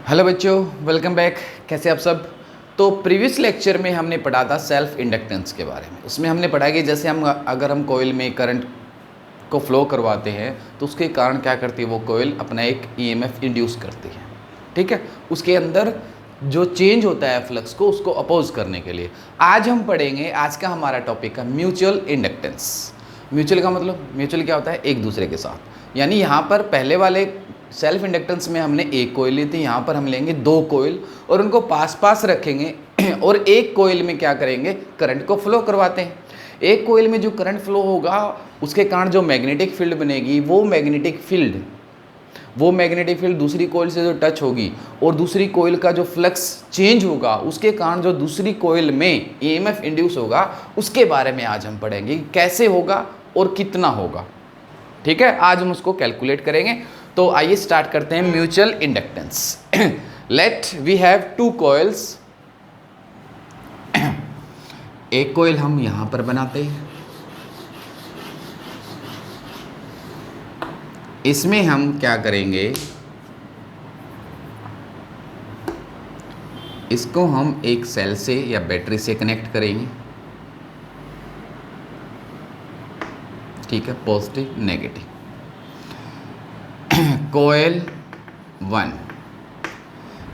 Hello बच्चों, welcome back. कैसे आप सब। तो प्रीवियस लेक्चर में हमने पढ़ा था सेल्फ इंडक्टेंस के बारे में। उसमें हमने पढ़ा कि जैसे अगर हम कोयल में करंट को फ्लो करवाते हैं तो उसके कारण क्या करती है वो कोयल अपना एक ईएमएफ इंड्यूस करती है। ठीक है, उसके अंदर जो चेंज होता है फ्लक्स को उसको अपोज करने के लिए आज हम पढ़ेंगे। आज का हमारा टॉपिक है म्यूचुअल इंडक्टेंस। म्यूचुअल का मतलब म्यूचुअल क्या होता है, एक दूसरे के साथ। यानी यहाँ पर पहले वाले सेल्फ इंडक्टेंस में हमने एक कोयल ली थी, यहाँ पर हम लेंगे दो कोयल और उनको पास पास रखेंगे और एक कोयल में क्या करेंगे, करंट को फ्लो करवाते हैं। एक कोयल में जो करंट फ्लो होगा उसके कारण जो मैग्नेटिक फील्ड बनेगी वो मैग्नेटिक फील्ड दूसरी कोयल से जो टच होगी और दूसरी कोयल का जो फ्लक्स चेंज होगा उसके कारण जो दूसरी कोयल में ईएमएफ इंड्यूस होगा उसके बारे में आज हम पढ़ेंगे, कैसे होगा और कितना होगा। ठीक है, आज हम उसको कैलकुलेट करेंगे। तो आइए स्टार्ट करते हैं mutual inductance. Let we have two coils. एक कॉइल हम यहां पर बनाते हैं, इसमें हम क्या करेंगे, इसको हम एक सेल से या बैटरी से कनेक्ट करेंगे। ठीक है, पॉजिटिव नेगेटिव। कोयल 1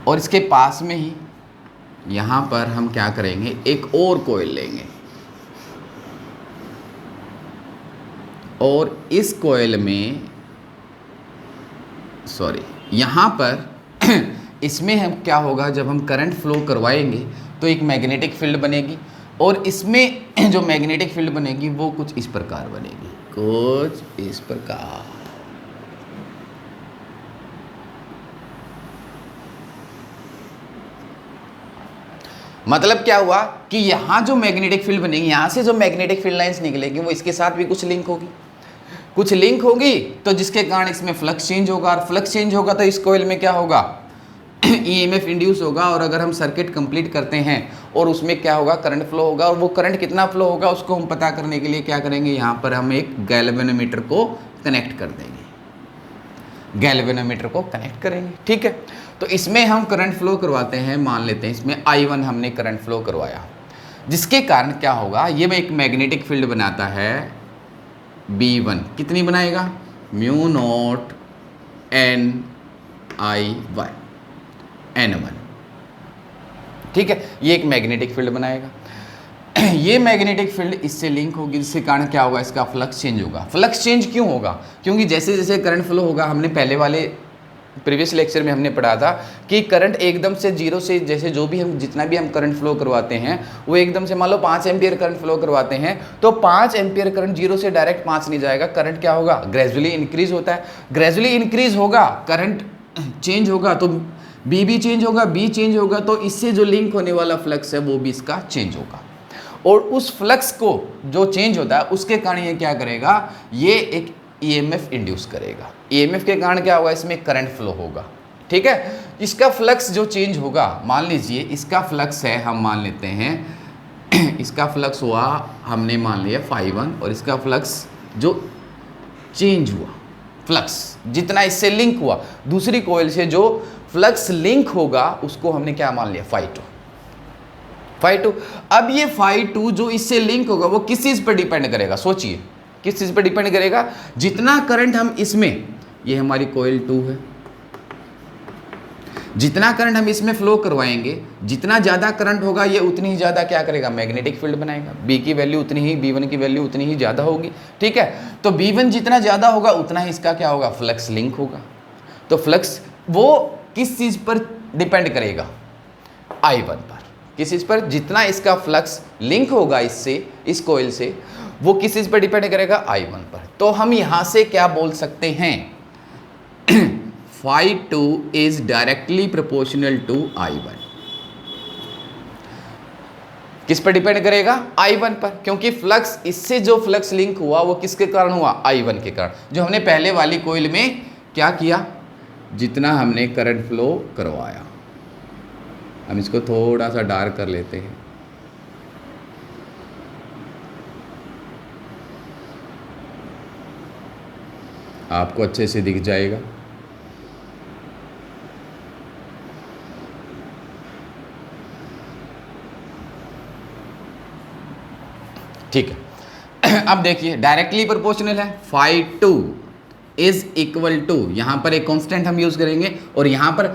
और इसके पास में ही यहाँ पर हम क्या करेंगे, एक और कोयल लेंगे और इस कोयल में यहाँ पर इसमें हम क्या होगा, जब हम करंट फ्लो करवाएंगे तो एक मैग्नेटिक फील्ड बनेगी और इसमें जो मैग्नेटिक फील्ड बनेगी वो कुछ इस प्रकार बनेगी, कुछ इस प्रकार। मतलब क्या हुआ कि यहां जो मैग्नेटिक फील्ड बनेगी, यहां से जो मैग्नेटिक फील्ड लाइंस निकलेगी वो इसके साथ भी कुछ लिंक होगी तो जिसके कारण इसमें फ्लक्स चेंज होगा और फ्लक्स चेंज होगा तो इस कोयल में क्या होगा, ईएमएफ इंड्यूस होगा। और अगर हम सर्किट कंप्लीट करते हैं और उसमें क्या होगा, करंट फ्लो होगा और वो करंट कितना फ्लो होगा उसको हम पता करने के लिए क्या करेंगे, यहाँ पर हम एक गैल्वेनोमीटर को कनेक्ट कर देंगे, गैल्वेनोमीटर को कनेक्ट करेंगे। ठीक है, तो इसमें हम करंट फ्लो करवाते हैं। मान लेते हैं इसमें I1 हमने करंट फ्लो करवाया, जिसके कारण क्या होगा, ये में एक मैग्नेटिक फील्ड बनाता है B1। कितनी बनाएगा, म्यू नॉट NI1 N1। ठीक है, ये एक मैग्नेटिक फील्ड बनाएगा। ये मैग्नेटिक फील्ड इससे लिंक होगी, जिसके कारण क्या होगा, इसका फ्लक्स चेंज होगा। फ्लक्स चेंज क्यों होगा, क्योंकि जैसे जैसे करंट फ्लो होगा, हमने पहले वाले प्रीवियस लेक्चर में हमने पढ़ा था कि करंट एकदम से जीरो से, जैसे जितना भी हम करंट फ्लो करवाते हैं वो एकदम से, मान लो 5 एम्पियर करंट फ्लो करवाते हैं तो 5 एम्पियर करंट जीरो से डायरेक्ट 5 नहीं जाएगा। करंट क्या होगा, ग्रेजुअली इंक्रीज होता है। ग्रेजुअली इंक्रीज होगा, करंट चेंज होगा तो बी भी चेंज होगा, बी चेंज होगा तो इससे जो लिंक होने वाला फ्लक्स है वो भी इसका चेंज होगा। और उस फ्लक्स को जो चेंज होता है उसके कारण ये क्या करेगा, ये एक ईएमएफ इंड्यूस करेगा। ईएमएफ के कारण क्या होगा, इसमें करंट फ्लो होगा। ठीक है, इसका फ्लक्स जो चेंज होगा, मान लीजिए इसका फ्लक्स है, हम मान लेते हैं इसका फ्लक्स हुआ, हमने मान लिया φ1 और इसका फ्लक्स जो चेंज हुआ, फ्लक्स जितना इससे लिंक हुआ, दूसरी कोयल से जो फ्लक्स लिंक होगा उसको हमने क्या मान लिया, φ2। अब ये φ2 जो इससे लिंक होगा वो किस चीज़ पर डिपेंड करेगा, सोचिए किस चीज़ पर डिपेंड करेगा, जितना करंट हम इसमें, ये हमारी कोयल 2 है, जितना करंट हम इसमें फ्लो करवाएंगे, जितना ज़्यादा करंट होगा ये उतनी ही ज़्यादा क्या करेगा, मैग्नेटिक फील्ड बनाएगा। बी की वैल्यू उतनी ही, B1 की वैल्यू उतनी ही ज़्यादा होगी। ठीक है, तो B1 जितना ज़्यादा होगा उतना ही इसका क्या होगा, फ्लक्स लिंक होगा। तो फ्लक्स वो किस चीज़ पर डिपेंड करेगा, I1 पर। किस चीज़ पर, जितना इसका फ्लक्स लिंक होगा इससे, इस कोयल से, वो किस चीज़ पर डिपेंड करेगा, I1 पर। तो हम यहाँ से क्या बोल सकते हैं, φ2 is directly proportional to I1। किस पर डिपेंड करेगा, I1 पर, क्योंकि फ्लक्स, इससे जो फ्लक्स लिंक हुआ वो किसके कारण हुआ, I1 के कारण। जो हमने पहले वाली कोयल में क्या किया, जितना हमने करंट फ्लो करवाया। हम इसको थोड़ा सा डार्क कर लेते हैं, आपको अच्छे से दिख जाएगा। ठीक है। अब देखिए डायरेक्टली प्रोपोर्शनल है, phi two is equal to, यहाँ पर एक कांस्टेंट हम यूज करेंगे, और यहाँ पर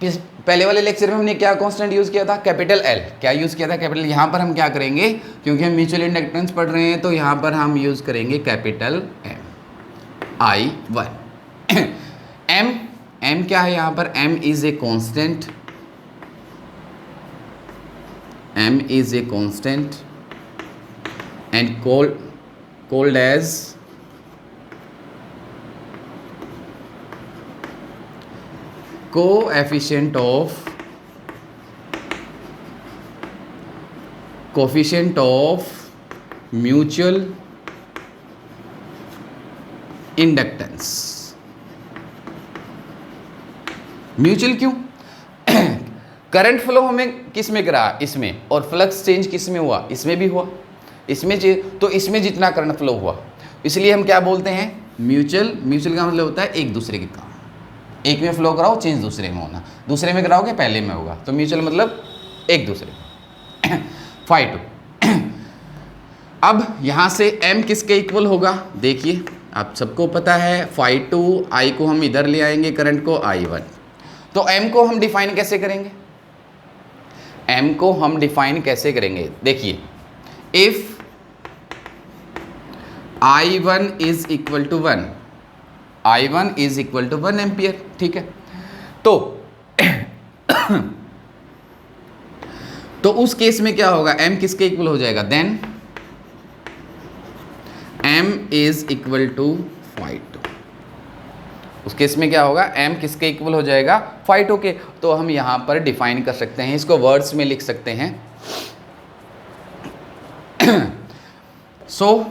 पहले वाले लेक्चर में हमने क्या कांस्टेंट यूज किया था, कैपिटल एल, क्या यूज किया था, कैपिटल। यहाँ पर हम क्या करेंगे, क्योंकि हम म्यूचुअल इंडक्टेंस पढ़ रहे हैं, तो यहाँ पर हम यूज करेंगे कैपिटल एम, I1। एम क्या है यहाँ पर, M is a constant, M is a constant and called as coefficient of mutual inductance। Mutual क्यों, करंट फ्लो हमें किस में करा, इसमें, और फ्लक्स चेंज किस में हुआ, इसमें भी हुआ, इसमें तो इसमें जितना करंट फ्लो हुआ, इसलिए हम क्या बोलते हैं, म्यूचुअल। म्यूचुअल का मतलब होता है एक दूसरे के काम, एक में फ्लो कराओ चेंज दूसरे में होना, दूसरे में कराओगे पहले में होगा, तो म्यूचुअल मतलब एक दूसरे में। Phi two. अब यहाँ से m किसके इक्वल होगा, देखिए आप सबको पता है, फाई टू, I को हम इधर ले आएंगे, करंट को I1, तो m को हम डिफाइन कैसे करेंगे, m को हम डिफाइन कैसे करेंगे, देखिए if I1 is equal to 1, I1 is equal to 1 ampere, ठीक है। तो उस केस में क्या होगा, m किसके इक्वल हो जाएगा, then m is equal to phi two. उस केस में क्या होगा, m किसके इक्वल हो जाएगा, फाई टू के। तो हम यहाँ पर डिफाइन कर सकते हैं, इसको वर्ड्स में लिख सकते हैं। सो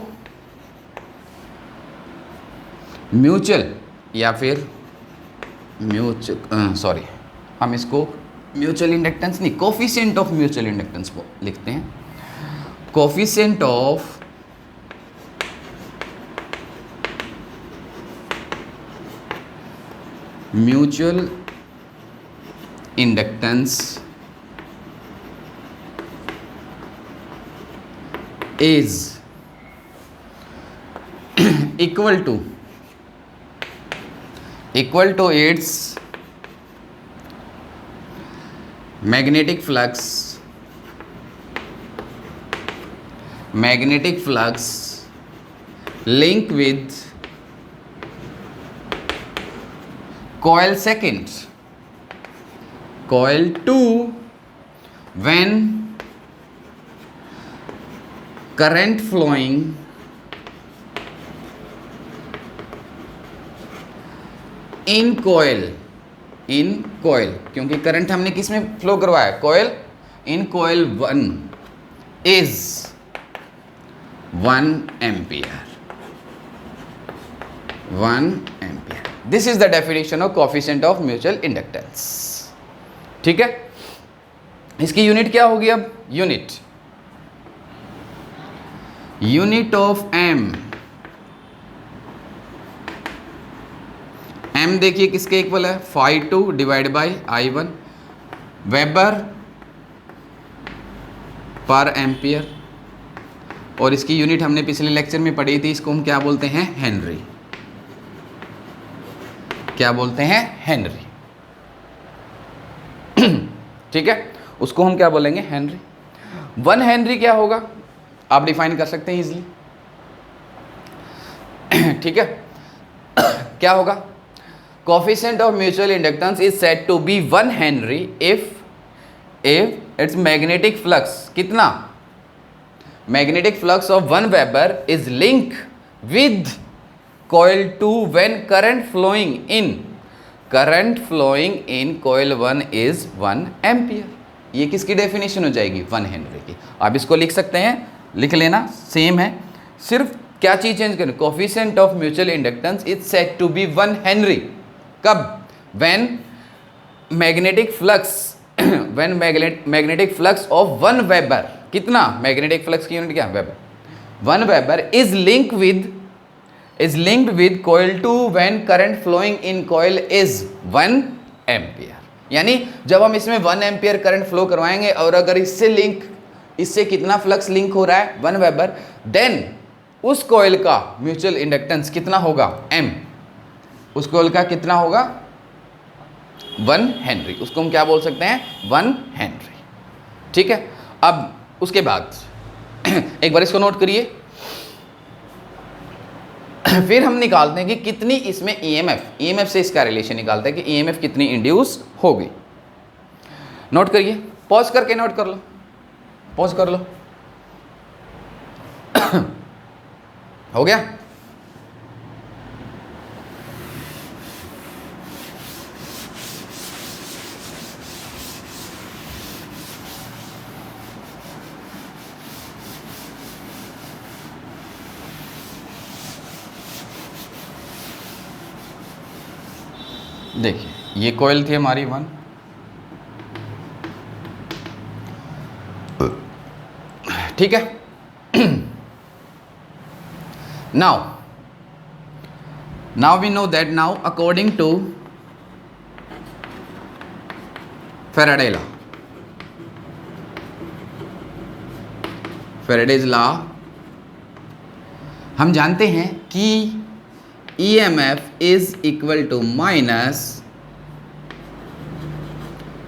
म्यूचुअल या फिर हम इसको म्यूचुअल इंडक्टेंस नहीं, कोफिशिएंट ऑफ म्यूचुअल इंडक्टेंस को लिखते हैं, coefficient of mutual inductance is equal to its magnetic flux link with coil second, coil 2 when current flowing in coil, क्योंकि करंट हमने किस में फ्लो करवाया, coil, in coil 1 is 1 ampere, 1 ampere. This is the definition of coefficient of mutual inductance, ठीक है। इसकी unit क्या होगी, अब यूनिट ऑफ एम देखिए किसके इक्वल है, phi two divide by I1, weber पर एम्पियर, और इसकी यूनिट हमने पिछले लेक्चर में पढ़ी थी, इसको हम क्या बोलते हैं, हेनरी। क्या बोलते हैं, हेनरी, ठीक है, उसको हम क्या बोलेंगे, हेनरी। 1 हेनरी क्या होगा, आप डिफाइन कर सकते हैं इजीली, ठीक है। क्या होगा, coefficient of mutual inductance is said to be 1 Henry if its magnetic flux, कितना, magnetic flux of 1 Weber is linked with coil 2 when current flowing in coil 1 is 1 ampere। ये किसकी डेफिनेशन हो जाएगी, 1 हेनरी की। आप इसको लिख सकते हैं, लिख लेना, सेम है, सिर्फ क्या चीज चेंज करें, coefficient of mutual inductance is said to be 1 henry, कब, when magnetic flux of 1 Weber, कितना, मैग्नेटिक फ्लक्स की यूनिट क्या, weber, 1 Weber is linked with coil 2 when current flowing in coil is 1 ampere। यानी जब हम इसमें 1 ampere current flow करवाएंगे, और अगर इससे कितना फ्लक्स लिंक हो रहा है, 1 Weber, देन उस कॉइल का म्यूचुअल इंडक्टेंस कितना होगा, M, उस कॉइल का कितना होगा 1 हेनरी, उसको हम क्या बोल सकते हैं 1 हेनरी। ठीक है, अब उसके बाद एक बार इसको नोट करिए, फिर हम निकालते हैं कि कितनी इसमें EMF से इसका रिलेशन निकालते हैं कि EMF कितनी इंड्यूस होगी। नोट करिए, पॉज करके नोट कर लो, पॉज कर लो। हो गया? देखिए, ये कॉइल थी हमारी 1, ठीक है। now we know that now according to Faraday's law हम जानते हैं कि EMF is equal to minus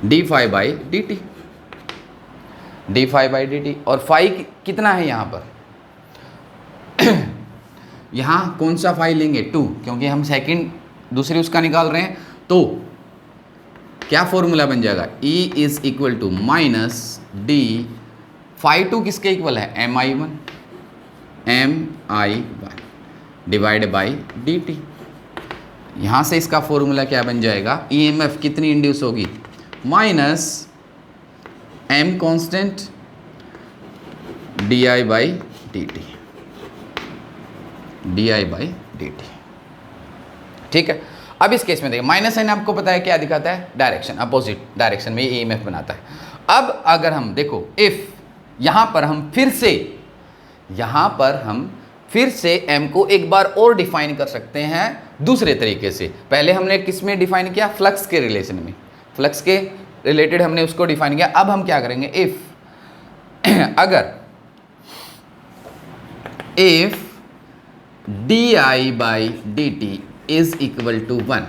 d phi by dt, d phi by dt, और phi कितना है यहाँ पर यहाँ कौन सा phi लेंगे 2, क्योंकि हम सेकंड दूसरी उसका निकाल रहे हैं, तो क्या फॉर्मूला बन जाएगा, E is equal to minus D, phi 2 किसके इक्वल है mi1 डिवाइड बाई dt। यहाँ से इसका फॉर्मूला क्या बन जाएगा, EMF कितनी इंड्यूस होगी minus m constant di by dt। ठीक है, अब इस केस में देखिए, माइनस साइन आपको पता है क्या दिखाता है, डायरेक्शन, अपोजिट डायरेक्शन में EMF बनाता है। अब अगर हम देखो, इफ यहाँ पर हम फिर से m को एक बार और डिफाइन कर सकते हैं दूसरे तरीके से। पहले हमने किस में डिफाइन किया, फ्लक्स के रिलेशन में, फ्लक्स के रिलेटेड हमने उसको डिफाइन किया। अब हम क्या करेंगे, if di by dt is equal to 1,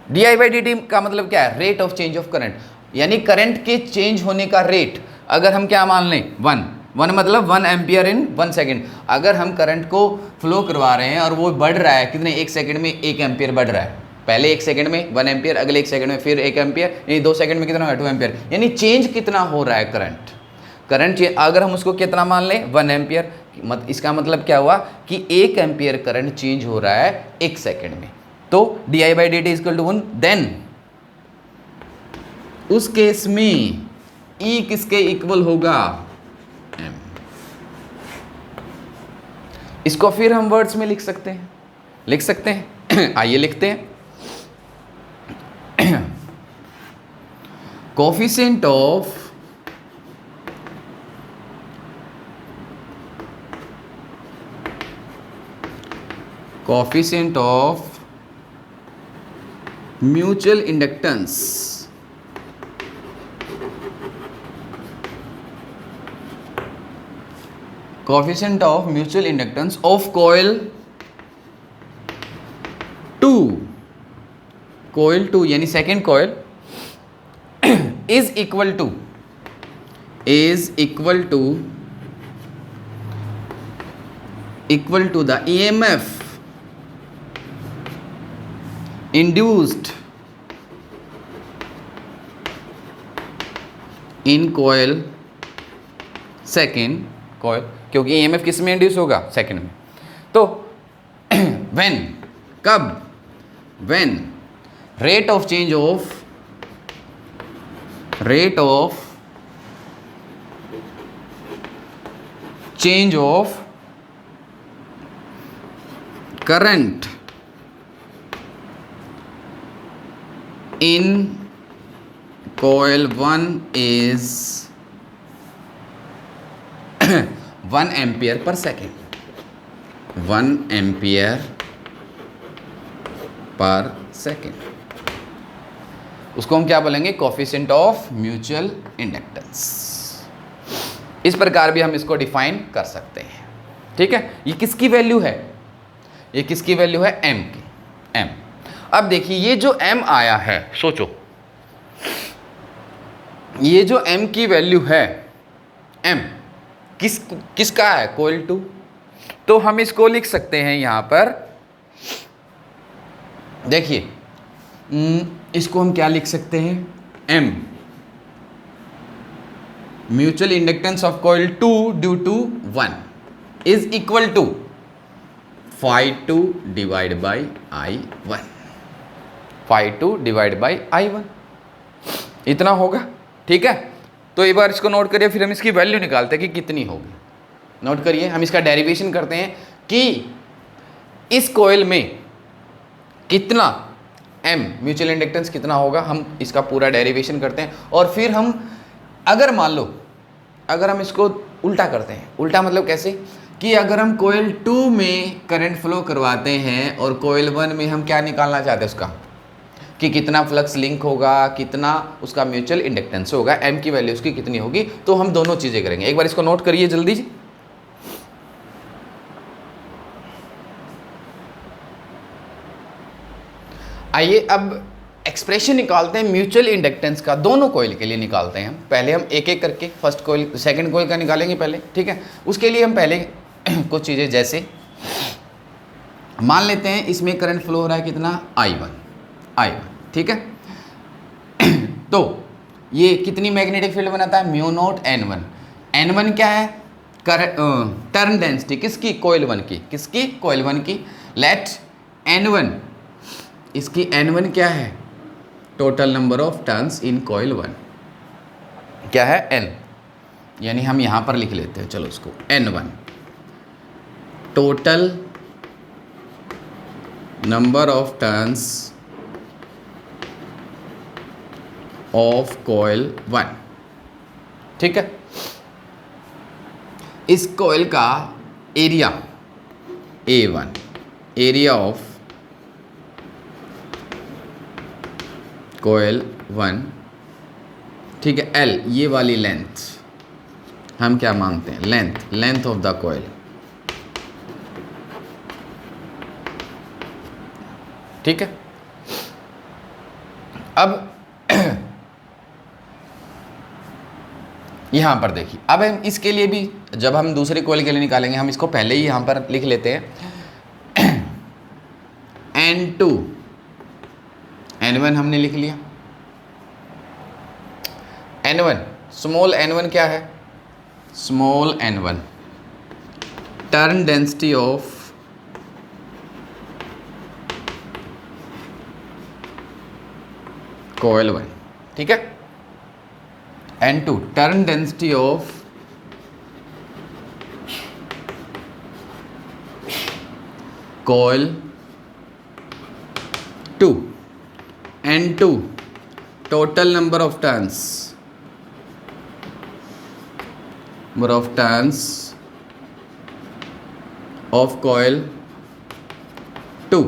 di by dt का मतलब क्या है, rate of change of current, यानी करंट के चेंज होने का रेट अगर हम क्या मान लें 1 मतलब 1 एम्पियर इन 1 सेकेंड। अगर हम करंट को फ्लो करवा रहे हैं और वो बढ़ रहा है कितने, 1 सेकेंड में 1 एम्पियर बढ़ रहा है, पहले 1 सेकेंड में 1 एम्पियर, अगले 1 सेकेंड में फिर 1 एम्पियर, यानी 2 सेकेंड में कितना होगा 2 एम्पियर, यानी चेंज कितना हो रहा है करंट अगर हम उसको कितना मान लें 1 एम्पियर, इसका मतलब क्या हुआ कि 1 एम्पियर करंट चेंज हो रहा है 1 सेकेंड में। तो di by dt is equal to 1, then उस केस में E किसके इक्वल होगा m। इसको फिर हम वर्ड्स में लिख सकते हैं आइए लिखते हैं, coefficient of mutual inductance of coil 2 यानी second coil is equal to the EMF induced in coil second coil, क्योंकि EMF किस में इंड्यूस होगा, सेकंड में। तो when rate of change of current in coil 1 is 1 ampere per second, 1 ampere per second, उसको हम क्या बोलेंगे, कोफिशिएंट ऑफ म्यूचुअल इंडक्टेंस। इस प्रकार भी हम इसको डिफाइन कर सकते हैं। ठीक है, ये किसकी वैल्यू है, ये किसकी वैल्यू है, m की, m। अब देखिए ये जो m आया है, सोचो ये जो m की वैल्यू है, m किसका है, कोयल 2। तो हम इसको लिख सकते हैं यहां पर, देखिए इसको हम क्या लिख सकते हैं, m mutual inductance of coil 2 due to 1 is equal to phi2 divide by I1, phi2 divide by I1, इतना होगा। ठीक है, तो एक बार इसको नोट करिए, फिर हम इसकी वैल्यू निकालते हैं कि कितनी होगी। नोट करिए, हम इसका डेरिवेशन करते हैं कि इस कॉइल में कितना m म्यूचुअल इंडक्टेंस कितना होगा, हम इसका पूरा डेरिवेशन करते हैं। और फिर हम अगर मान लो, अगर हम इसको उल्टा करते हैं, उल्टा मतलब कैसे कि अगर हम कोयल 2 में करंट फ्लो करवाते हैं और कोयल 1 में हम क्या निकालना चाहते हैं उसका, कि कितना फ्लक्स लिंक होगा, कितना उसका म्यूचुअल इंडक्टेंस होगा, m की वैल्यू उसकी कितनी होगी, तो हम दोनों चीज़ें करेंगे। एक बार इसको नोट करिए जल्दी जी। आइए अब एक्सप्रेशन निकालते हैं म्यूचुअल इंडक्टेंस का, दोनों कॉइल के लिए निकालते हैं। पहले हम एक एक करके फर्स्ट कॉइल सेकंड कॉइल का निकालेंगे पहले, ठीक है। उसके लिए हम पहले कुछ चीज़ें, जैसे मान लेते हैं इसमें करंट फ्लो हो रहा है कितना, I1, ठीक है। तो ये कितनी मैग्नेटिक फील्ड बनाता है, म्यू नॉट N1। N1 क्या है, टर्न डेंसिटी किसकी, कोइल 1 की, किसकी, कोइल 1 की। लेट N1, इसकी N1 क्या है, total number of turns in coil 1, क्या है, N, यानी हम यहां पर लिख लेते हैं, चलो इसको N1 total number of turns of coil 1, ठीक है। इस कोइल का area A1, area of coil 1, ठीक है। L ये वाली लेंथ हम क्या मांगते हैं, लेंथ ऑफ द कोयल, ठीक है। अब यहां पर देखिए, अब हम इसके लिए भी, जब हम दूसरे कोयल के लिए निकालेंगे, हम इसको पहले ही यहां पर लिख लेते हैं। N2, N1 हमने लिख लिया। N1, स्मॉल n1 क्या है, small n1 turn density of coil 1, ठीक है। N2 turn density of coil 2, N2 total number of turns of coil 2,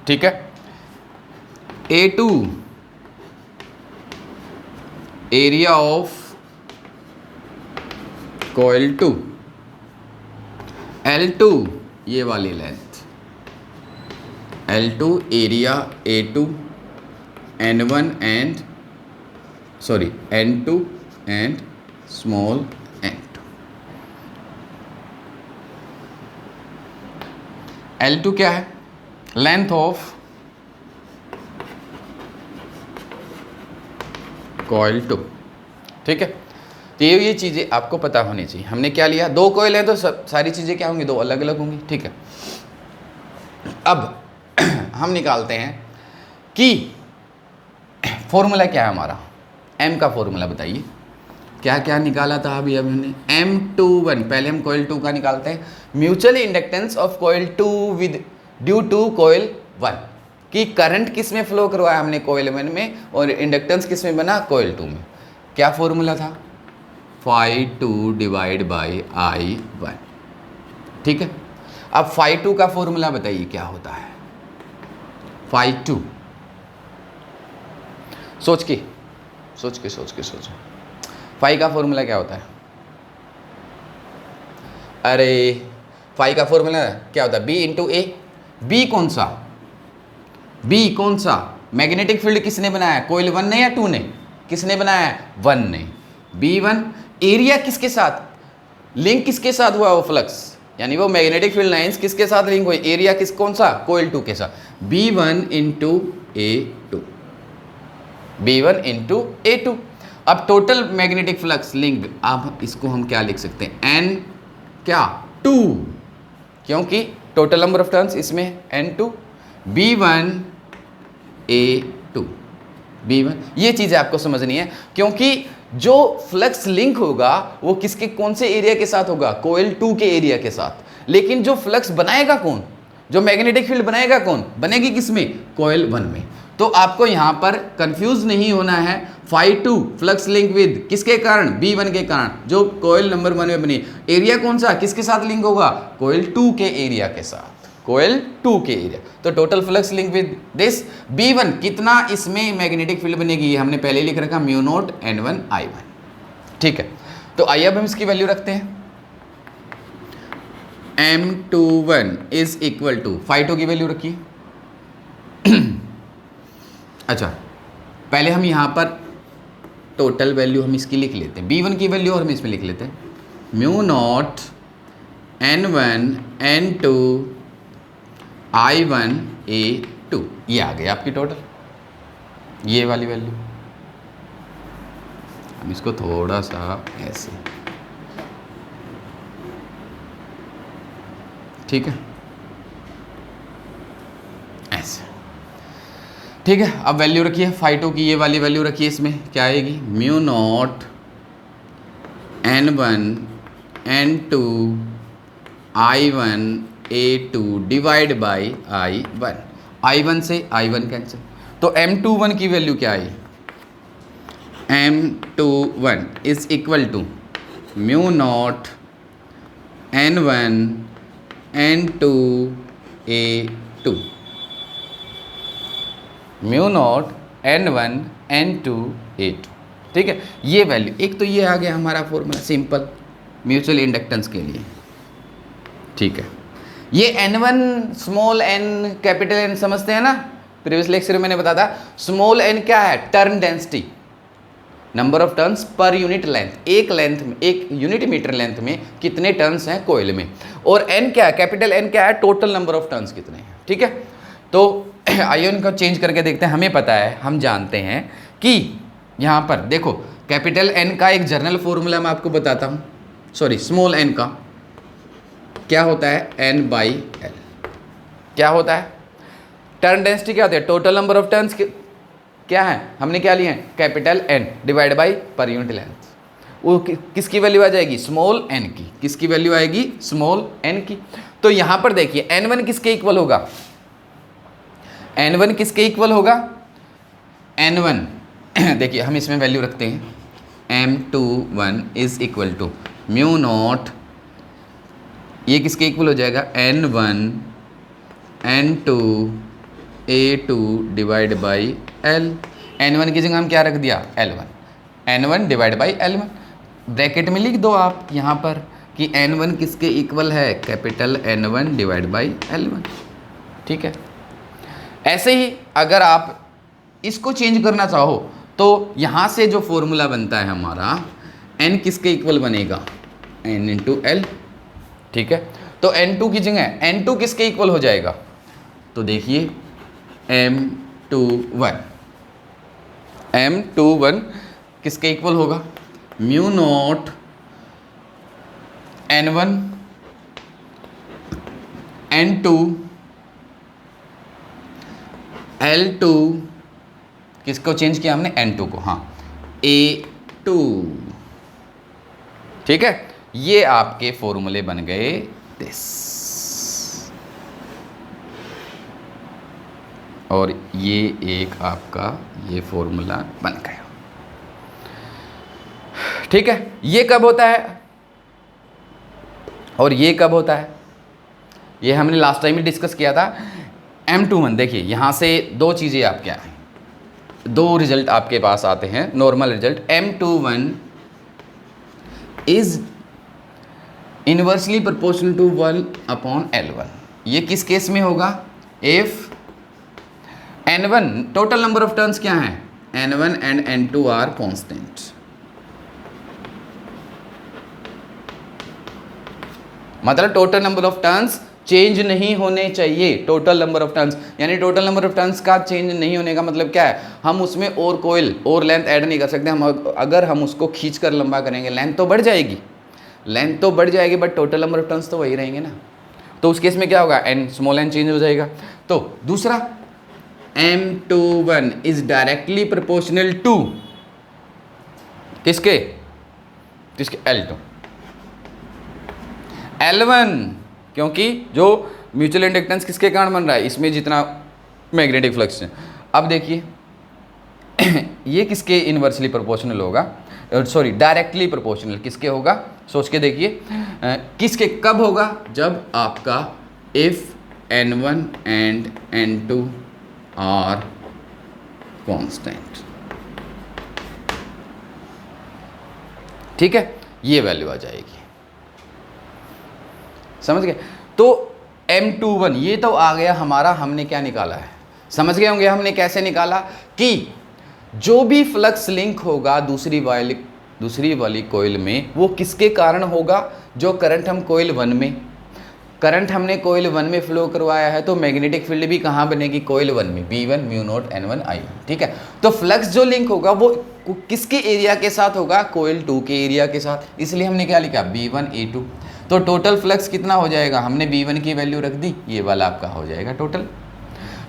ठीक है। A2 area of coil 2, L2 ये वाली length, L2 area A2, N1 and N2 and small n2। L2 क्या है, length of coil 2, ठीक है। तो ये चीज़ें आपको पता होनी चाहिए। हमने क्या लिया, दो कॉइल है तो सारी चीज़ें क्या होंगी, दो अलग अलग होंगी, ठीक है। अब हम निकालते हैं कि फॉर्मूला क्या है हमारा, m का फॉर्मूला बताइए, क्या क्या निकाला था अभी हमने, M21। पहले हम कोयल 2 का निकालते हैं, mutual inductance of coil 2 with due to coil 1, कि करंट किस में फ्लो करवाया हमने, कोयल 1 में, और इंडक्टेंस किस में बना, कोयल 2 में। क्या फॉर्मूला था, phi2 डिवाइड बाई I1, ठीक है। अब phi2 का फॉर्मूला बताइए क्या होता है, phi2, सोच के फाई का फॉर्मूला क्या होता है, अरे फाई का फॉर्मूला क्या होता है, बी इंटू ए। बी कौन सा, बी कौन सा, मैग्नेटिक फील्ड किसने बनाया, कोयल 1 ने या 2 ने, किसने बनाया है, 1 ने। B1 एरिया किसके साथ लिंक, किसके साथ हुआ वो फ्लक्स, यानी वो मैग्नेटिक फील्ड लाइंस किसके साथ लिंक हुई, एरिया किस कौन सा, कोयल 2 के साथ। B1 into A2, B1 into A2। अब टोटल मैग्नेटिक फ्लक्स लिंक, अब इसको हम क्या लिख सकते हैं, N क्या 2, क्योंकि टोटल नंबर ऑफ टर्न्स इसमें N2। B1 A2, B1, ये चीज़ें आपको समझनी है, क्योंकि जो फ्लक्स लिंक होगा वो किसके कौन से एरिया के साथ होगा, कोयल 2 के एरिया के साथ। लेकिन जो फ्लक्स बनाएगा कौन, जो मैग्नेटिक फील्ड बनाएगा कौन, बनेगी किसमें, कोयल 1 में। तो आपको यहां पर कंफ्यूज नहीं होना है, φ2 फ्लक्स लिंक विद किसके कारण, B1 के कारण, जो कोयल नंबर 1 में बनी। एरिया कौन सा, किसके साथ लिंक होगा, कोयल 2 के एरिया के साथ, कोयल 2 के एरिया। तो total flux link with this B1 कितना इसमें मैग्नेटिक फील्ड बनेगी, ये हमने पहले लिख रखा μ0 N1 I1। ठीक है, तो आइए अब हम इसकी वैल्यू रखते हैं। M21 इज इक्वल टू φ2 की वैल्यू रखिए। अच्छा, पहले हम यहाँ पर टोटल वैल्यू हम इसकी लिख लेते हैं, B1 की वैल्यू, और हम इसमें लिख लेते हैं μ0 N1 N2 I1 A2, ये आ गई आपकी टोटल, ये वाली वैल्यू। हम इसको थोड़ा सा ऐसे, ठीक है, ऐसे, ठीक है। अब वैल्यू रखिए φ2 की, ये वाली वैल्यू रखिए, इसमें क्या आएगी, μ0 N1 N2 I1 A2 divide by I1, I1 से I1 कैंसिल, तो M21 की वैल्यू क्या आई, M21 is equal to μ0 N1 N2 A2, μ0 N1 N2 A2। ठीक है, ये वैल्यू, एक तो ये आ गया हमारा फॉर्मूला सिंपल म्यूचुअल इंडक्टेंस के लिए। ठीक है, ये N1 small n capital N समझते हैं ना, प्रीवियस लेक्चर में मैंने बताया था, स्मॉल n क्या है, turn density, number of turns per unit length, एक लेंथ में, एक यूनिट मीटर लेंथ में कितने टर्न्स हैं कोयल में, और n क्या है, कैपिटल N क्या है, टोटल नंबर ऑफ टर्न्स कितने हैं। ठीक है, तो आइए उनको चेंज करके देखते हैं। हमें पता है, हम जानते हैं कि यहाँ पर देखो कैपिटल N का एक जर्नल फॉर्मूला मैं आपको बताता हूँ, सॉरी स्मॉल n का क्या होता है, N/L क्या होता है, टर्न डेंसिटी क्या होती है, टोटल नंबर ऑफ टर्न्स क्या है, हमने क्या लिए हैं, capital N divide by per unit length, वो किसकी वैल्यू आ जाएगी, स्मॉल n की, किसकी वैल्यू आएगी, स्मॉल n की। तो यहाँ पर देखिए N1 किसके इक्वल होगा, N1 किसके इक्वल होगा, N1 देखिए हम इसमें वैल्यू रखते हैं M21 इज इक्वल टू μ0, ये किसके इक्वल हो जाएगा, N1 N2 A2 divide by L। N1 की जगह हम क्या रख दिया, L1, N1 divide by L1, bracket में लिख दो आप यहाँ पर कि N1 किसके इक्वल है, capital N1 divide by L1। ठीक है, ऐसे ही अगर आप इसको चेंज करना चाहो तो यहाँ से जो फॉर्मूला बनता है हमारा, n किसके इक्वल बनेगा, n इंटू एल। ठीक है, तो n2 की जगह n2 किसके इक्वल हो जाएगा, तो देखिए M21 किसके इक्वल होगा, μ0 N1 N2 L2, किसको चेंज किया हमने, N2 को, हाँ A2। ठीक है, ये आपके फॉर्मूले बन गए दिस, और ये एक आपका ये फॉर्मूला बन गया। ठीक है, ये कब होता है और ये कब होता है, ये हमने लास्ट टाइम ही डिस्कस किया था। M21 देखिए, यहाँ से दो चीज़ें आपके आए, दो रिजल्ट आपके पास आते हैं, normal result. M21 is inversely proportional to 1/L1। ये किस केस में होगा? If N1 total number of turns क्या है? N1 and N2 are constant. मतलब total number of turns change नहीं होने चाहिए। टोटल नंबर ऑफ टर्न्स यानी टोटल नंबर ऑफ टर्न्स का चेंज नहीं होने का मतलब क्या है? हम उसमें और कोयल और लेंथ ऐड नहीं कर सकते। हम अगर हम उसको खींच कर लंबा करेंगे लेंथ तो बढ़ जाएगी, लेंथ तो बढ़ जाएगी, but total number of turns तो वही रहेंगे ना। तो उस केस में क्या होगा? एन स्मॉल एन चेंज हो जाएगा। तो दूसरा M21 is directly proportional to किसके? किसके? L2 L1, क्योंकि जो म्यूचुअल इंडक्टेंस किसके कारण बन रहा है? इसमें जितना मैग्नेटिक फ्लक्स है। अब देखिए ये किसके इनवर्सली प्रोपोर्शनल होगा? सॉरी डायरेक्टली प्रोपोर्शनल किसके होगा? सोच के देखिए किसके कब होगा? जब आपका if N1 and N2 are constant. ठीक है, ये वैल्यू आ जाएगी। समझ गए? तो M21 ये तो आ गया हमारा। हमने क्या निकाला है? समझ गए होंगे हमने कैसे निकाला कि जो भी फ्लक्स लिंक होगा दूसरी वाली कॉइल में वो किसके कारण होगा? जो करंट हम कॉइल 1 में, करंट हमने कॉइल 1 में फ्लो करवाया है, तो मैग्नेटिक फील्ड भी कहाँ बनेगी? कॉइल 1 में, B1 म्यू0 N1 I1। ठीक है, तो फ्लक्स जो लिंक होगा वो किसके एरिया के साथ होगा? कॉइल 2 के एरिया के साथ। इसलिए हमने क्या लिखा? B1 A2। तो टोटल फ्लक्स कितना हो जाएगा? हमने B1 की वैल्यू रख दी, ये वाला आपका हो जाएगा टोटल।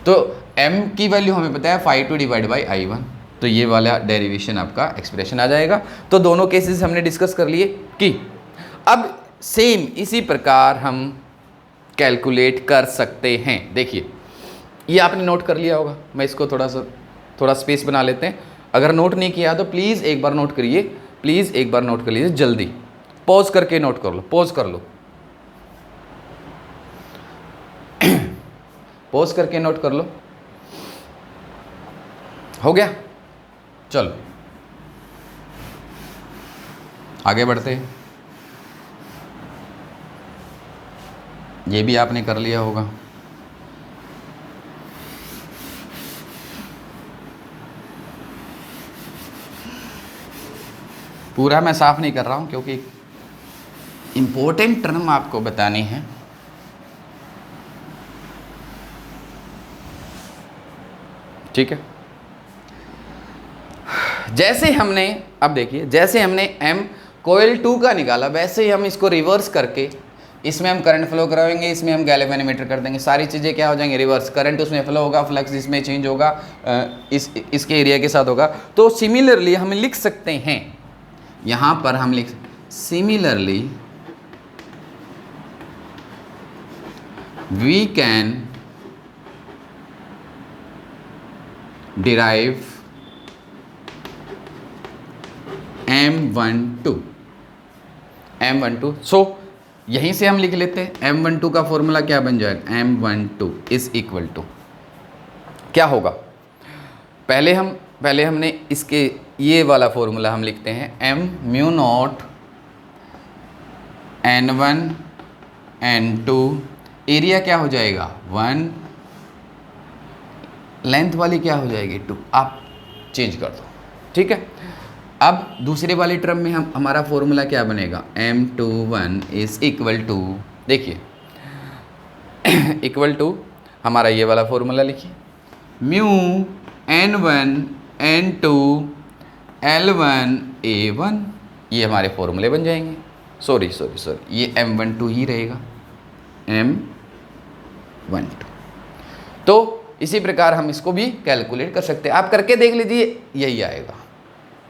तो M की वैल्यू हमें पता है 5 डिवाइड बाई I1, तो ये वाला डेरिवेशन आपका एक्सप्रेशन आ जाएगा। तो दोनों केसेस हमने डिस्कस कर लिए कि अब सेम इसी प्रकार हम कैलकुलेट कर सकते हैं। देखिए ये आपने नोट कर लिया होगा, मैं इसको थोड़ा स्पेस बना लेते हैं। अगर नोट नहीं किया तो प्लीज़ एक बार नोट करिए, प्लीज़ एक बार नोट कर लीजिए, जल्दी पॉज करके नोट कर लो, पॉज कर लो पॉज करके नोट कर लो। हो गया? चलो आगे बढ़ते हैं। ये भी आपने कर लिया होगा। पूरा मैं साफ नहीं कर रहा हूं क्योंकि इंपॉर्टेंट टर्म आपको बतानी है। ठीक है, जैसे हमने, अब देखिए जैसे हमने M कॉइल 2 का निकाला वैसे ही हम इसको रिवर्स करके इसमें हम करंट फ्लो कराएंगे, इसमें हम गैल्वेनोमीटर कर देंगे। सारी चीज़ें क्या हो जाएंगी? रिवर्स। करंट उसमें फ्लो होगा, फ्लक्स इसमें चेंज होगा, इसके एरिया के साथ होगा। तो सिमिलरली हम लिख सकते हैं, यहाँ पर हम लिख similarly we can derive M12। So यहीं से हम लिख लेते हैं M12 का फॉर्मूला क्या बन जाएगा? M12 इज इक्वल टू क्या होगा? पहले हमने इसके ये वाला फॉर्मूला हम लिखते हैं M म्यू0 N1 N2, एरिया क्या हो जाएगा? 1, लेंथ वाली क्या हो जाएगी? 2। आप चेंज कर दो। ठीक है, अब दूसरे वाले टर्म में हमारा फॉर्मूला क्या बनेगा? M21 इज इक्वल टू, देखिए इक्वल टू हमारा ये वाला फॉर्मूला लिखिए, mu N1 N2 L1 A1। ये हमारे फॉर्मूले बन जाएंगे। सॉरी ये M12 ही रहेगा, M12। तो इसी प्रकार हम इसको भी कैलकुलेट कर सकते हैं। आप करके देख लीजिए, यही आएगा।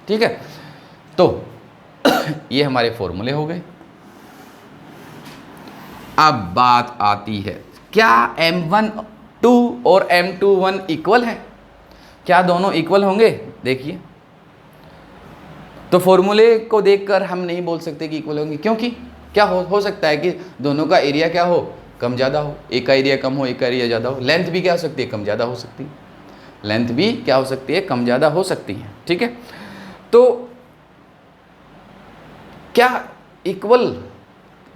ठीक है, तो ये हमारे फॉर्मूले हो गए। अब बात आती है, क्या M12 और M21 इक्वल है? क्या दोनों इक्वल होंगे? देखिए, तो फॉर्मूले को देखकर हम नहीं बोल सकते कि इक्वल होंगे, क्योंकि क्या हो सकता है कि दोनों का एरिया क्या हो? कम ज़्यादा हो। एक का एरिया कम हो, एक का एरिया ज़्यादा हो। लेंथ भी क्या हो सकती है? कम ज़्यादा हो सकती है। लेंथ भी क्या हो सकती है? कम ज़्यादा हो सकती है। ठीक है, तो क्या इक्वल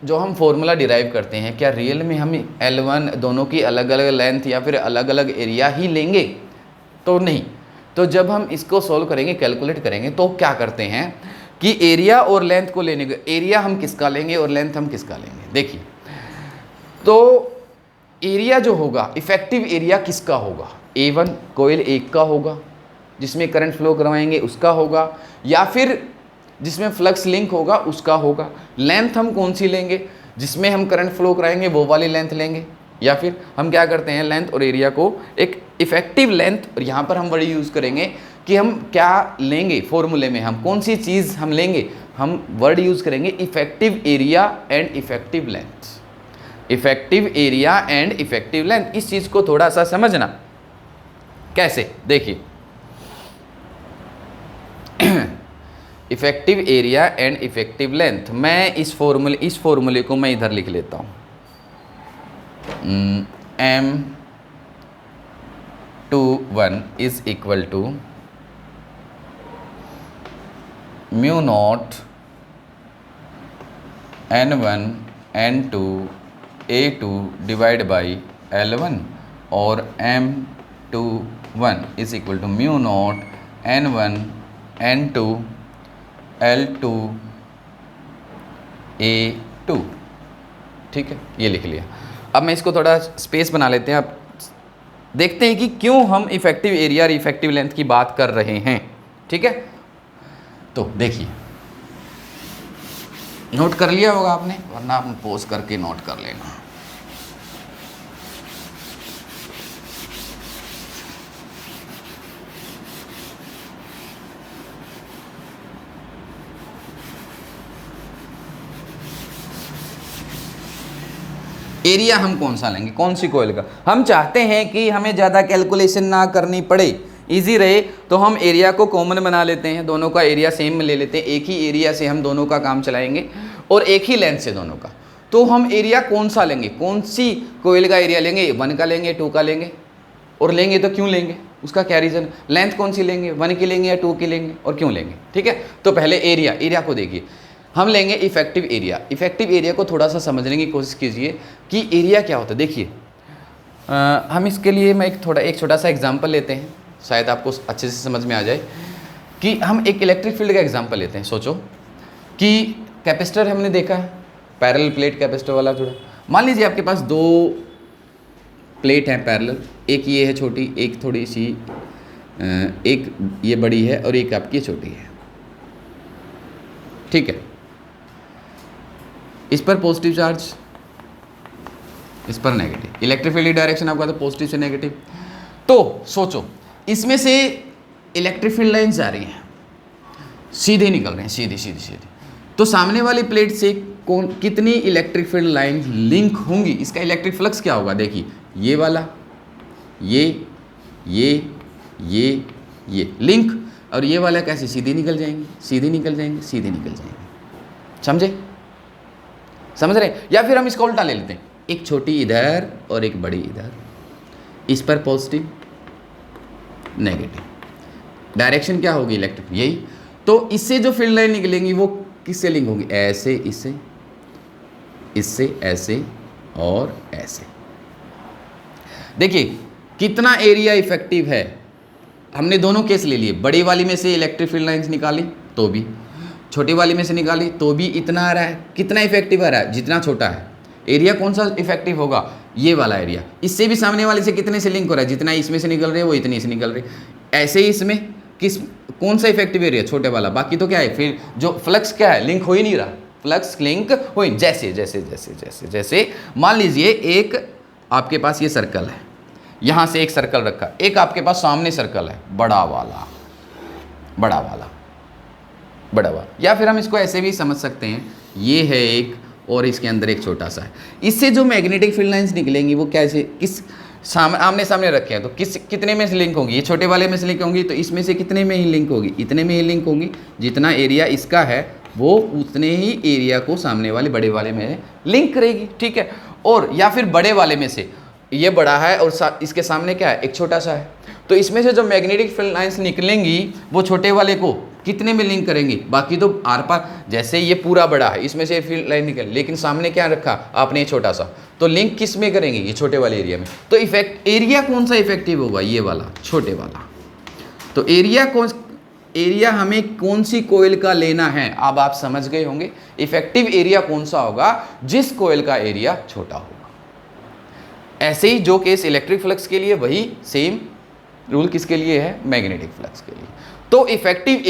जो हम फॉर्मूला डिराइव करते हैं, क्या रियल में हम L1 दोनों की अलग अलग लेंथ या फिर अलग अलग एरिया ही लेंगे? तो नहीं। तो जब हम इसको सॉल्व करेंगे, कैलकुलेट करेंगे, तो क्या करते हैं कि एरिया और लेंथ को लेने के, एरिया हम किसका लेंगे और लेंथ हम किसका लेंगे। देखिए, तो एरिया जो होगा, इफेक्टिव एरिया किसका होगा? A1 कोयल 1 का होगा, जिसमें करंट फ्लो करवाएंगे उसका होगा, या फिर जिसमें फ्लक्स लिंक होगा उसका होगा। लेंथ हम कौन सी लेंगे? जिसमें हम करंट फ्लो कराएंगे वो वाली लेंथ लेंगे, या फिर हम क्या करते हैं, लेंथ और एरिया को एक इफेक्टिव लेंथ, और यहाँ पर हम वर्ड यूज़ करेंगे कि हम क्या लेंगे, फॉर्मूले में हम कौन सी चीज़ हम लेंगे, हम वर्ड यूज़ करेंगे effective area and effective length. Effective area and effective length, इस चीज़ को थोड़ा सा समझना। कैसे? देखिए, effective area and effective length, मैं इस फॉर्मूले को मैं इधर लिख लेता हूँ, M21 is equal to mu naught N1 N2 A2 divide by L1, और M21 is equal to mu naught N1 N2 L2 A2। ठीक है, ये लिख लिया। अब मैं इसको थोड़ा स्पेस बना लेते हैं। अब देखते हैं कि क्यों हम इफेक्टिव एरिया और इफेक्टिव लेंथ की बात कर रहे हैं। ठीक है, तो देखिए, नोट कर लिया होगा आपने, वरना आप पॉज करके नोट कर लेना। एरिया हम कौन सा लेंगे, कौन सी कोयल का? हम चाहते हैं कि हमें ज़्यादा कैलकुलेशन ना करनी पड़े, इजी रहे, तो हम एरिया को कॉमन बना लेते हैं, दोनों का एरिया सेम ले लेते हैं, एक ही एरिया से हम दोनों का काम चलाएंगे और एक ही लेंथ से दोनों का। तो हम एरिया कौन सा लेंगे, कौन सी कोयल का एरिया लेंगे? 1 का लेंगे, 2 का लेंगे, और लेंगे तो क्यों लेंगे, उसका क्या रीज़न? लेंथ कौन सी लेंगे, 1 की लेंगे या 2 की लेंगे, और क्यों लेंगे? ठीक है, तो पहले एरिया को देखिए, हम लेंगे इफेक्टिव एरिया। इफेक्टिव एरिया को थोड़ा सा समझने की कोशिश कीजिए कि एरिया क्या होता है। देखिए, हम इसके लिए मैं एक छोटा सा एग्जांपल लेते हैं, शायद आपको अच्छे से समझ में आ जाए कि हम एक इलेक्ट्रिक फील्ड का एग्जांपल लेते हैं। सोचो कि कैपेसिटर हमने देखा है, पैरेलल प्लेट कैपेसिटर वाला जुड़ा। मान लीजिए आपके पास 2 प्लेट हैं पैरेलल, एक ये है छोटी, एक थोड़ी सी, एक ये बड़ी है और एक आपकी छोटी है। ठीक है, इस पर पॉजिटिव चार्ज, इस पर नेगेटिव। इलेक्ट्रिक फील्ड की डायरेक्शन आपका तो पॉजिटिव से नेगेटिव। तो सोचो, इसमें से इलेक्ट्रिक फील्ड लाइन्स जा रही हैं, सीधे निकल रहे हैं, सीधी। तो सामने वाली प्लेट से कितनी इलेक्ट्रिक फील्ड लाइन लिंक होंगी, इसका इलेक्ट्रिक फ्लक्स क्या होगा? देखिए, ये वाला, ये लिंक, और ये वाला कैसे? सीधे निकल जाएंगे। समझ रहे? या फिर हम इसको उल्टा ले लेते हैं, एक छोटी इधर और एक बड़ी इधर, इस पर पॉजिटिव, नेगेटिव। डायरेक्शन क्या होगी? इलेक्ट्रिक, यही। तो इससे जो फील्ड लाइन निकलेंगी वो किससे लिंक होंगी? ऐसे, इससे ऐसे और ऐसे। देखिए कितना एरिया इफेक्टिव है। हमने दोनों केस ले लिए, बड़ी वाली में से इलेक्ट्रिक फील्ड लाइंस निकाली तो भी, छोटी वाली में से निकाली तो भी इतना आ रहा है। कितना इफेक्टिव आ रहा है? जितना छोटा है। एरिया कौन सा इफेक्टिव होगा? ये वाला एरिया। इससे भी सामने वाले से कितने से लिंक हो रहा है? जितना इसमें से निकल रही है वो इतनी से निकल रही है। ऐसे ही इसमें कौन सा इफेक्टिव एरिया? छोटे वाला। बाकी तो क्या है, फिर जो फ्लक्स क्या है, लिंक हो ही नहीं रहा। फ्लक्स लिंक हो ही, जैसे मान लीजिए एक आपके पास ये सर्कल है, यहाँ से एक सर्कल रखा, एक आपके पास सामने सर्कल है, बड़ा वाला, या फिर हम इसको ऐसे भी समझ सकते हैं, ये है एक और इसके अंदर एक छोटा सा है। इससे जो मैग्नेटिक फील्ड लाइंस निकलेंगी वो कैसे, किस आमने सामने रखे हैं तो कितने में से लिंक होंगी? ये छोटे वाले में से लिंक होंगी, तो इसमें से कितने में ही लिंक होगी? इतने में ही लिंक होंगी। जितना एरिया इसका है वो उतने ही एरिया को सामने वाले बड़े वाले में लिंक करेगी। ठीक है। और या फिर बड़े वाले में से ये बड़ा है और इसके सामने क्या है, एक छोटा सा है, तो इसमें से जो मैग्नेटिक फील्ड लाइंस निकलेंगी वो छोटे वाले को कितने में लिंक करेंगे, बाकी तो आर पार, जैसे ये पूरा बड़ा है इसमें से फील्ड लाइन निकल, लेकिन सामने क्या रखा आपने ये छोटा सा, तो लिंक किस में करेंगे, ये छोटे वाले एरिया में। तो इफेक्ट एरिया कौन सा इफेक्टिव होगा, ये वाला छोटे वाला। तो एरिया हमें कौन सी कोयल का लेना है, अब आप समझ गए होंगे इफेक्टिव एरिया कौन सा होगा, जिस कोयल का एरिया छोटा होगा। ऐसे ही जो केस इलेक्ट्रिक फ्लक्स के लिए, वही सेम रूल किसके लिए है, मैग्नेटिक फ्लक्स के लिए। तो इफेक्टिव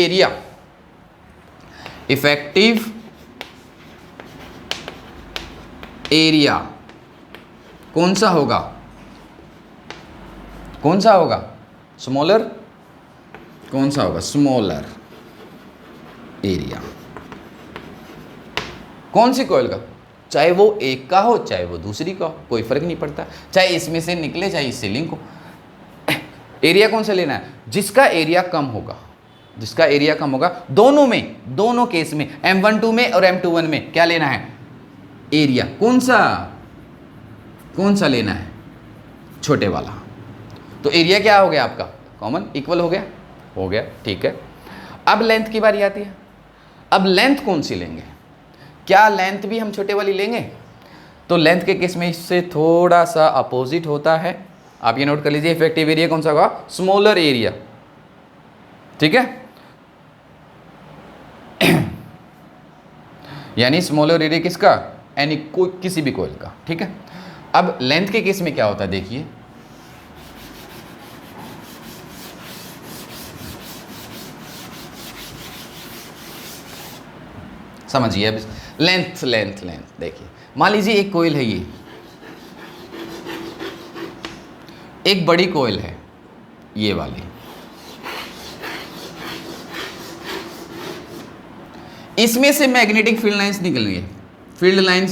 एरिया कौन सा होगा, स्मॉलर, कौन सा होगा, स्मॉलर एरिया। कौन सी कॉइल का, चाहे वो एक का हो चाहे वो दूसरी का हो, कोई फर्क नहीं पड़ता, चाहे इसमें से निकले चाहे इससे लिंक हो। एरिया कौन सा लेना है, जिसका एरिया कम होगा, दोनों केस में, M12 में और M21 में क्या लेना है, एरिया कौन सा लेना है, छोटे वाला। तो एरिया क्या हो गया आपका, कॉमन, इक्वल हो गया, ठीक है। अब लेंथ की बारी आती है। अब लेंथ कौन सी लेंगे, क्या लेंथ भी हम छोटे वाली लेंगे, तो लेंथ के केस में इससे थोड़ा सा अपोजिट होता है। आप ये नोट कर लीजिए, इफेक्टिव एरिया कौन सा होगा, स्मॉलर एरिया, ठीक है। यानी स्मॉलर एरिया किसका, यानी किसी भी कोयल का, ठीक है। अब लेंथ के केस में क्या होता है, देखिए समझिए। अब लेंथ देखिए, मान लीजिए एक कोयल है, ये एक बड़ी कोयल है, ये वाली, इसमें से मैग्नेटिक फील्ड लाइंस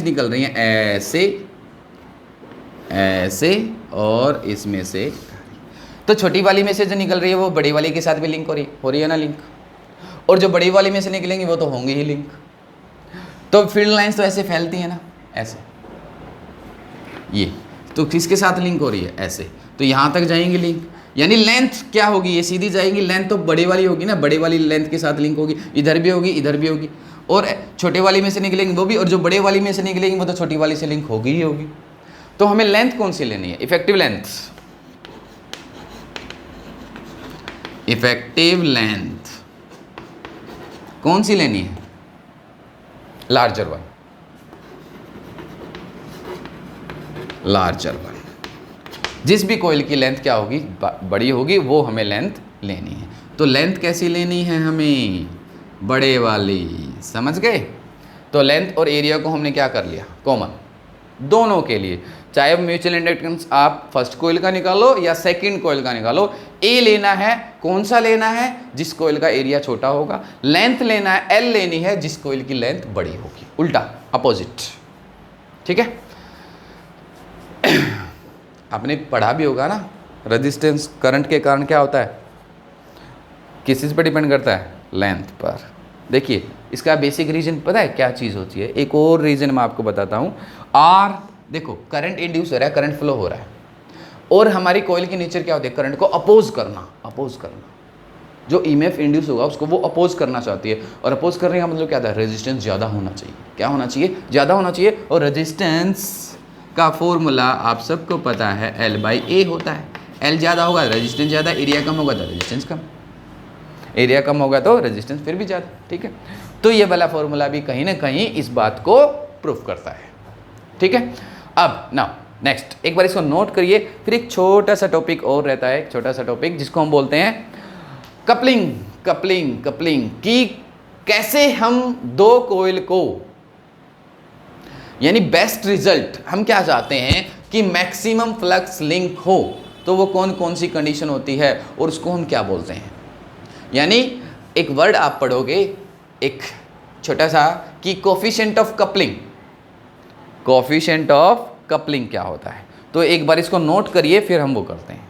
निकल रही हैं, ऐसे और इसमें से। तो छोटी वाली में से जो निकल रही है वो बड़ी वाली के साथ भी लिंक हो रही है ना लिंक, और जो बड़ी वाली में से निकलेंगी वो तो होंगी ही लिंक। तो फील्ड लाइंस तो ऐसे फैलती है ना, ऐसे, ये तो किसके साथ लिंक हो रही है, ऐसे, तो यहाँ तक जाएंगी लिंक, यानी लेंथ क्या होगी, ये सीधी जाएंगी, लेंथ तो बड़े वाली होगी ना, बड़े वाली लेंथ के साथ लिंक होगी, इधर भी होगी, और छोटे वाली में से निकलेंगी वो भी, और जो बड़े वाली में से निकलेंगी वो तो छोटी वाली से लिंक होगी ही होगी। तो हमें लेंथ कौन सी लेनी है, इफेक्टिव लेंथ कौन सी लेनी है, लार्जर वन, जिस भी कोयल की लेंथ क्या होगी, बड़ी होगी, वो हमें लेंथ लेनी है। तो लेंथ कैसी लेनी है हमें, बड़े वाली, समझ गए। तो लेंथ और एरिया को हमने क्या कर लिया, कॉमन दोनों के लिए, चाहे म्यूचुअल इंडक्टेंस आप फर्स्ट कोयल का निकालो या सेकंड कोयल का निकालो, ए लेना है, कौन सा लेना है, जिस कोयल का एरिया छोटा होगा, लेंथ लेना है, एल लेनी है, जिस कोयल की लेंथ बड़ी होगी, उल्टा अपोजिट, ठीक है। आपने पढ़ा भी होगा ना, रेजिस्टेंस करंट के कारण क्या होता है, किस चीज़ पर डिपेंड करता है, लेंथ पर। देखिए इसका बेसिक रीजन पता है क्या चीज़ होती है, एक और रीजन मैं आपको बताता हूँ। आर, देखो करंट इंड्यूस हो रहा है, करंट फ्लो हो रहा है, और हमारी कॉइल की नेचर क्या होती है, करंट को अपोज करना। जो ईएमएफ इंड्यूस होगा उसको वो अपोज करना चाहती है, और अपोज करने का मतलब क्या था, रेजिस्टेंस ज़्यादा होना चाहिए, क्या होना चाहिए, ज़्यादा होना चाहिए। और रेजिस्टेंस का फॉर्मूला आप सबको पता है, L/A होता है। L ज़्यादा होगा रेजिस्टेंस ज़्यादा, एरिया कम होगा तो रेजिस्टेंस कम, एरिया कम होगा तो रेजिस्टेंस फिर भी ज़्यादा, ठीक है। तो ये वाला फॉर्मूला भी कहीं ना कहीं इस बात को प्रूफ करता है, ठीक है। अब नाउ नेक्स्ट, एक बार इसको नोट करिए, फिर एक छोटा सा टॉपिक और रहता है, एक छोटा सा टॉपिक जिसको हम बोलते हैं कपलिंग कि कैसे हम दो कोयल को, यानी बेस्ट रिजल्ट हम क्या चाहते हैं कि मैक्सिमम फ्लक्स लिंक हो, तो वो कौन कौन सी कंडीशन होती है और उसको हम क्या बोलते हैं। यानी एक वर्ड आप पढ़ोगे, एक छोटा सा, कि कोफिशिएंट ऑफ कपलिंग क्या होता है। तो एक बार इसको नोट करिए, फिर हम वो करते हैं।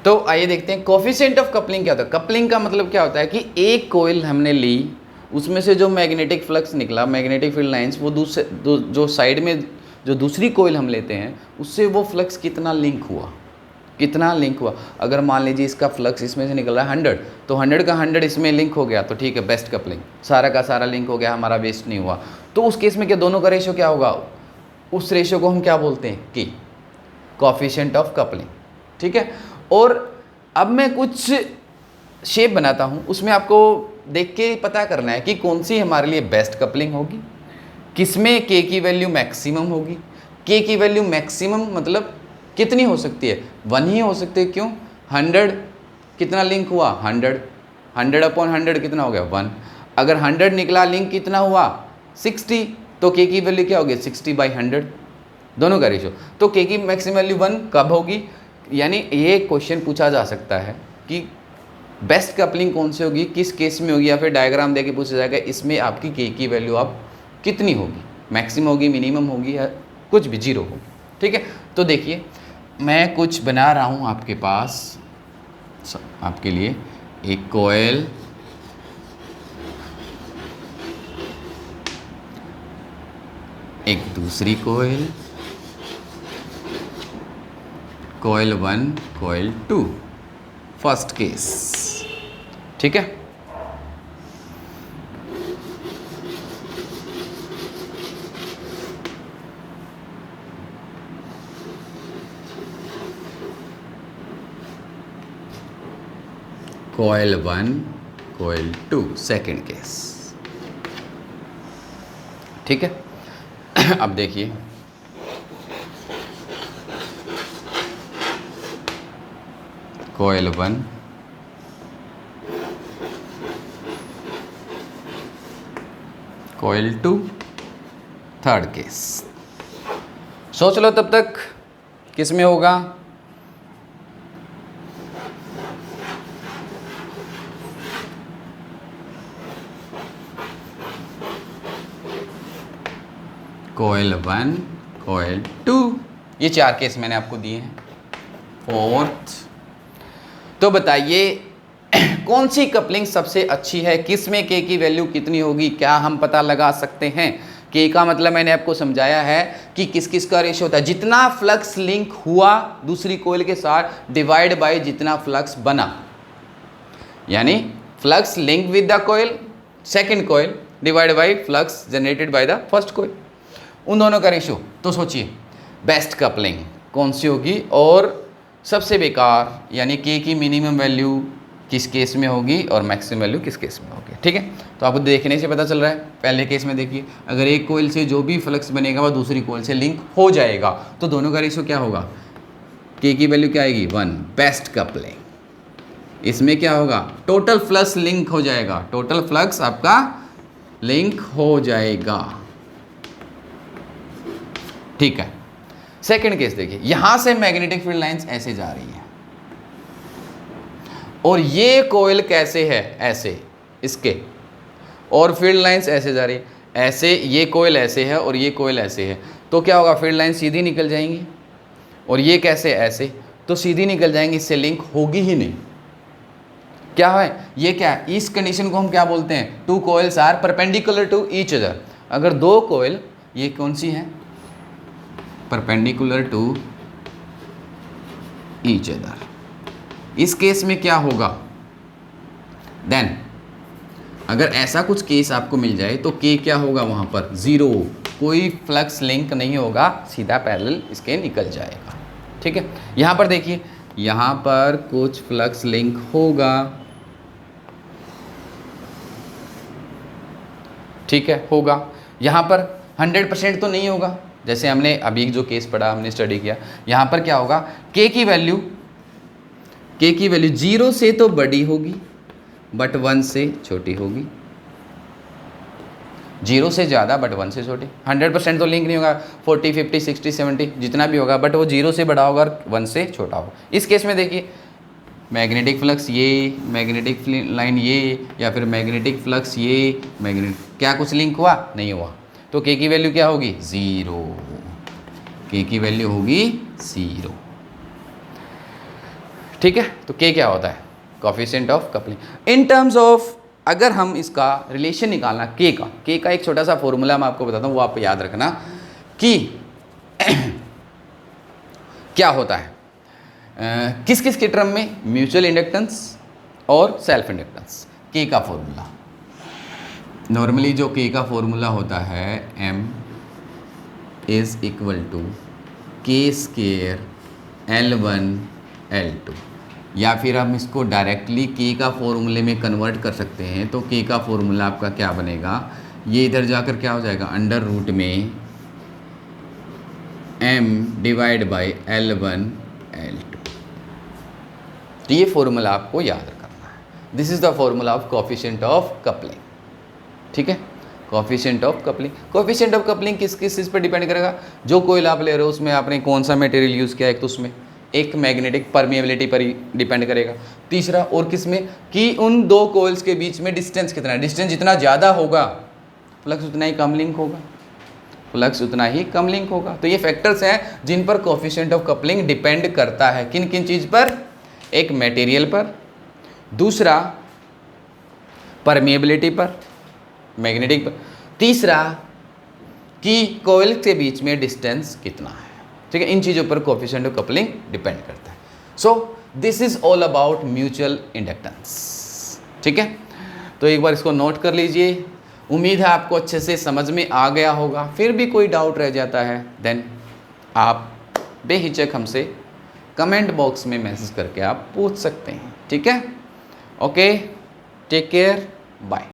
तो आइए देखते हैं कोफिशिएंट ऑफ कपलिंग क्या होता है। कपलिंग का मतलब क्या होता है कि एक कोयल हमने ली, उसमें से जो मैग्नेटिक फ्लक्स निकला, मैग्नेटिक फील्ड लाइंस, वो जो साइड में जो दूसरी कोयल हम लेते हैं उससे वो फ्लक्स कितना लिंक हुआ, कितना लिंक हुआ। अगर मान लीजिए इसका फ्लक्स इसमें से निकल रहा है 100, तो 100 का 100 इसमें लिंक हो गया तो ठीक है, बेस्ट कपलिंग, सारा का सारा लिंक हो गया, हमारा वेस्ट नहीं हुआ। तो उस केस में क्या दोनों का रेशियो क्या होगा, उस रेशियो को हम क्या बोलते हैं कि कोएफिशिएंट ऑफ कपलिंग, ठीक है। और अब मैं कुछ शेप बनाता हूँ, उसमें आपको देख के पता करना है कि कौन सी हमारे लिए बेस्ट कपलिंग होगी, किसमें के की वैल्यू मैक्सिमम होगी। के की वैल्यू मैक्सिमम मतलब कितनी हो सकती है, 1 ही हो सकती है। क्यों, 100 कितना लिंक हुआ, 100 अपॉन 100 कितना हो गया 1। अगर 100 निकला लिंक कितना हुआ 60, तो के की वैल्यू क्या होगी 60/100, दोनों का रेशियो। तो के की मैक्सिमम वैल्यू 1 कब होगी, यानी ये क्वेश्चन पूछा जा सकता है कि बेस्ट कपलिंग कौन सी होगी, किस केस में होगी, या फिर डायग्राम देके पूछा जाएगा इसमें आपकी के की वैल्यू आप कितनी होगी, मैक्सिमम होगी, मिनिमम होगी, या कुछ भी 0 होगी, ठीक है। तो देखिए मैं कुछ बना रहा हूँ आपके पास, आपके लिए एक कोयल, एक दूसरी कोयल, कोयल 1, कोयल 2, फर्स्ट केस, ठीक है। कोयल 1, कोयल 2, सेकेंड केस, ठीक है। अब देखिए कोयल 1, कोयल 2, थर्ड केस। सोच लो तब तक किस में होगा, कोयल 1, कोयल 2, ये 4 केस मैंने आपको दिए हैं। फोर्थ, तो बताइए कौन सी कपलिंग सबसे अच्छी है, किस में के की वैल्यू कितनी होगी, क्या हम पता लगा सकते हैं। के का मतलब मैंने आपको समझाया है कि किस किस का रेशियो होता है, जितना फ्लक्स लिंक हुआ दूसरी कोयल के साथ डिवाइड बाय जितना फ्लक्स बना, यानी flux link with the coil second coil divide by flux generated by the first coil, उन दोनों का रेशियो। तो सोचिए बेस्ट कपलिंग कौन सी होगी और सबसे बेकार, यानी के की मिनिमम वैल्यू किस केस में होगी और मैक्सिमम वैल्यू किस केस में होगी, ठीक है। तो आपको देखने से पता चल रहा है, पहले केस में देखिए अगर एक कोयल से जो भी फ्लक्स बनेगा वह दूसरी कोयल से लिंक हो जाएगा, तो दोनों का रेशियो क्या होगा, के की वैल्यू क्या आएगी 1, बेस्ट कपलिंग। इसमें क्या होगा, टोटल फ्लक्स लिंक हो जाएगा, टोटल फ्लक्स आपका लिंक हो जाएगा, ठीक है। सेकंड केस देखिए, यहां से मैग्नेटिक फील्ड लाइंस ऐसे जा रही है और ये कोयल कैसे है, ऐसे इसके, और फील्ड लाइंस ऐसे जा रही है, ऐसे ये कोयल ऐसे है और ये कोयल ऐसे है, तो क्या होगा फील्ड लाइन सीधी निकल जाएंगी, और ये कैसे ऐसे, तो सीधी निकल जाएंगी, इससे लिंक होगी ही नहीं। क्या है ये, क्या है, इस कंडीशन को हम क्या बोलते हैं, 2 coils are perpendicular to each other. अगर 2 कोयल, ये कौन सी है, परपेंडिकुलर टू ईच अदर, इस केस में क्या होगा, देन अगर ऐसा कुछ केस आपको मिल जाए तो के क्या होगा वहां पर 0, कोई फ्लक्स लिंक नहीं होगा, सीधा पैरेलल इसके निकल जाएगा, ठीक है। यहां पर देखिए, यहां पर कुछ फ्लक्स लिंक होगा, ठीक है, होगा। यहां पर 100% तो नहीं होगा, जैसे हमने अभी जो केस पढ़ा, हमने स्टडी किया, यहाँ पर क्या होगा, के की वैल्यू 0 से तो बड़ी होगी बट 1 से छोटी होगी, 0 से ज़्यादा बट 1 से छोटी। 100% तो लिंक नहीं होगा, 40, 50, 60, 70 जितना भी होगा, बट वो 0 से बड़ा होगा और 1 से छोटा होगा। इस केस में देखिए मैग्नेटिक फ्लक्स ये, मैग्नेटिक लाइन ये, या फिर मैग्नेटिक फ्लक्स ये, क्या कुछ लिंक हुआ, नहीं हुआ, तो के की वैल्यू क्या होगी 0, के की वैल्यू होगी 0, ठीक है। तो के क्या होता है, coefficient of coupling. In terms of, अगर हम इसका रिलेशन निकालना के का एक छोटा सा फॉर्मूला मैं आपको बताता हूँ, वो आप याद रखना कि क्या होता है। किस किस के टर्म में? म्यूचुअल इंडक्टेंस और सेल्फ इंडक्टेंस। के का फॉर्मूला, नॉर्मली जो के का फॉर्मूला होता है m इज इक्वल टू के स्केयर L1 L2, या फिर हम इसको डायरेक्टली के का फॉर्मूले में कन्वर्ट कर सकते हैं। तो के का फॉर्मूला आपका क्या बनेगा, ये इधर जाकर क्या हो जाएगा, अंडर रूट में m divide by L1 L2। तो ये फॉर्मूला आपको याद करना है। This is the formula of coefficient of coupling. ठीक है, coefficient of coupling. Coefficient of coupling किस किस चीज़ पर डिपेंड करेगा? जो कोयल आप ले रहे हो उसमें आपने कौन सा मटेरियल यूज़ किया है, एक तो उसमें एक मैग्नेटिक परमिएबिलिटी पर ही डिपेंड करेगा। तीसरा और किस में कि उन दो कोयल्स के बीच में डिस्टेंस कितना है। डिस्टेंस जितना ज़्यादा होगा फ्लक्स उतना ही कम लिंक होगा, फ्लक्स उतना ही कम लिंक होगा। तो ये फैक्टर्स हैं जिन पर कोएफिशिएंट ऑफ कपलिंग डिपेंड करता है। किन किन चीज़ पर? एक मटेरियल पर, दूसरा परमिएबिलिटी पर, मैग्नेटिक पर, तीसरा कि कोयल के बीच में डिस्टेंस कितना है। ठीक है, इन चीज़ों पर कोएफिशिएंट ऑफ कपलिंग डिपेंड करता है। So this is all about mutual inductance. ठीक है, तो एक बार इसको नोट कर लीजिए। उम्मीद है आपको अच्छे से समझ में आ गया होगा। फिर भी कोई डाउट रह जाता है देन आप बेहिचक हमसे कमेंट बॉक्स में मैसेज करके आप पूछ सकते हैं। ठीक है, ओके, टेक केयर, बाय।